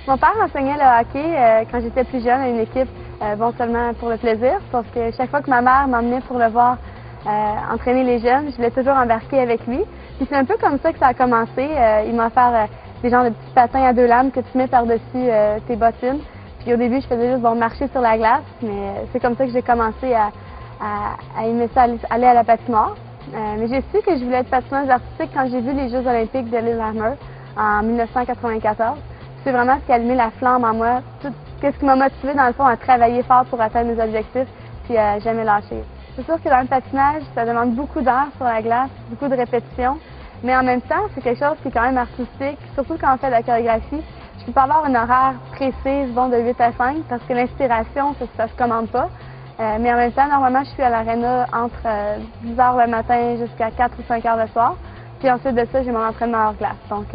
Mon père enseignait le hockey quand j'étais plus jeune à une équipe, bon seulement pour le plaisir, parce que chaque fois que ma mère m'emmenait pour le voir entraîner les jeunes, je voulais toujours embarquer avec lui. Puis c'est un peu comme ça que ça a commencé. Il m'a offert des genres de petits patins à 2 lames que tu mets par-dessus tes bottines. Puis au début, je faisais juste marcher sur la glace, mais c'est comme ça que j'ai commencé à aimer ça, aller à la patinoire. Mais j'ai su que je voulais être patineuse artistique quand j'ai vu les Jeux olympiques de Lillehammer en 1994. C'est vraiment ce qui a allumé la flamme en moi, tout ce qui m'a motivée dans le fond à travailler fort pour atteindre mes objectifs puis à jamais lâcher. C'est sûr que dans le patinage, ça demande beaucoup d'heures sur la glace, beaucoup de répétitions, mais en même temps, c'est quelque chose qui est quand même artistique, surtout quand on fait de la chorégraphie. Je ne peux pas avoir une horaire précise, de 8 à 5, parce que l'inspiration, ça ne se commande pas. Mais en même temps, normalement, je suis à l'aréna entre 10 h le matin jusqu'à 4 ou 5 h le soir. Puis ensuite de ça, j'ai mon entraînement hors glace. Donc,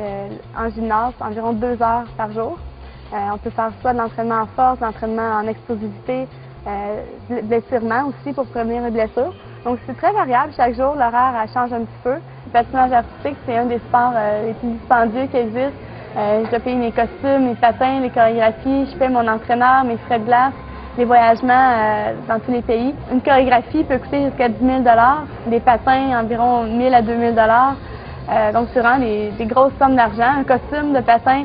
en gymnase, environ 2 heures par jour. On peut faire soit de l'entraînement en force, de l'entraînement en explosivité, de l'étirement aussi pour prévenir les blessures. Donc, c'est très variable. Chaque jour, l'horaire change un petit peu. Le patinage artistique, c'est un des sports les plus dispendieux qui existent. Je dois payer mes costumes, mes patins, les chorégraphies. Je paye mon entraîneur, mes frais de glace, les voyagements dans tous les pays. Une chorégraphie peut coûter jusqu'à 10 000 $, des patins environ 1 000 à 2 000 $. Donc, c'est vraiment des grosses sommes d'argent. Un costume de patin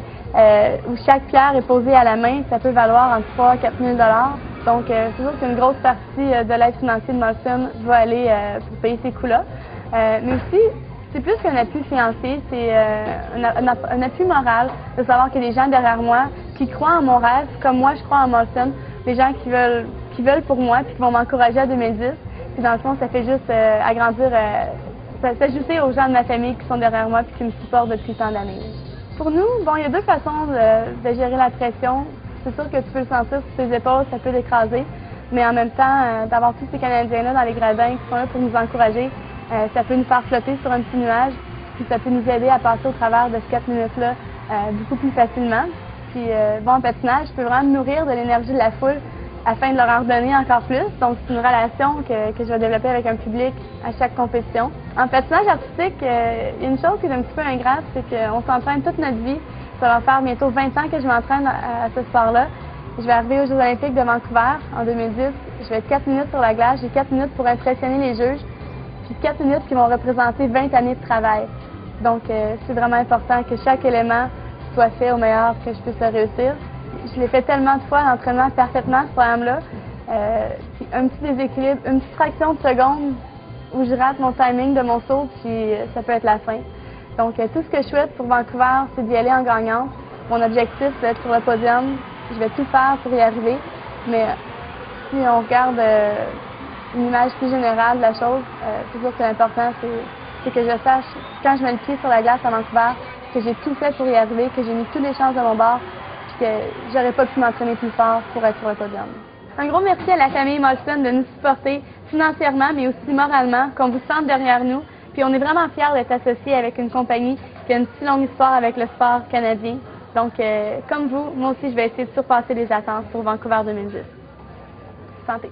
où chaque pierre est posée à la main, ça peut valoir entre 3 000 à 4 000 $. Donc, c'est sûr qu'une grosse partie de l'aide financière de Molson va aller pour payer ces coûts-là. Mais aussi, c'est plus qu'un appui financier, c'est un appui moral de savoir qu'il y a des gens derrière moi qui croient en mon rêve, comme moi je crois en Molson, des gens qui veulent pour moi puis qui vont m'encourager à 2010. Puis dans le fond, ça fait juste agrandir, s'ajouter aux gens de ma famille qui sont derrière moi puis qui me supportent depuis tant d'années. Pour nous, bon, il y a 2 façons de gérer la pression. C'est sûr que tu peux le sentir sur tes épaules, ça peut l'écraser, mais en même temps, d'avoir tous ces Canadiens-là dans les gradins qui sont là pour nous encourager, ça peut nous faire flotter sur un petit nuage, puis ça peut nous aider à passer au travers de ces 4 minutes-là beaucoup plus facilement. Puis, bon, en patinage, je peux vraiment me nourrir de l'énergie de la foule afin de leur en redonner encore plus. Donc, c'est une relation que je vais développer avec un public à chaque compétition. En patinage artistique, il y a une chose qui est un petit peu ingrate, c'est qu'on s'entraîne toute notre vie. Ça va faire bientôt 20 ans que je m'entraîne à ce sport-là. Je vais arriver aux Jeux olympiques de Vancouver en 2010. Je vais être 4 minutes sur la glace. J'ai 4 minutes pour impressionner les juges. Puis 4 minutes qui vont représenter 20 années de travail. Donc, c'est vraiment important que chaque élément soit fait au meilleur que je puisse le réussir. Je l'ai fait tellement de fois, l'entraînement parfaitement, ce programme-là. Un petit déséquilibre, une petite fraction de seconde où je rate mon timing de mon saut, puis ça peut être la fin. Donc, tout ce que je souhaite pour Vancouver, c'est d'y aller en gagnant. Mon objectif, c'est d'être sur le podium. Je vais tout faire pour y arriver. Mais si on regarde une image plus générale de la chose, c'est sûr que l'important, c'est que je sache, quand je mets le pied sur la glace à Vancouver, que j'ai tout fait pour y arriver, que j'ai mis toutes les chances de mon bord, puis que j'aurais pas pu m'entraîner plus fort pour être sur le podium. Un gros merci à la famille Molson de nous supporter financièrement, mais aussi moralement, qu'on vous sente derrière nous. Puis on est vraiment fiers d'être associés avec une compagnie qui a une si longue histoire avec le sport canadien. Donc, comme vous, moi aussi, je vais essayer de surpasser les attentes pour Vancouver 2010. Santé!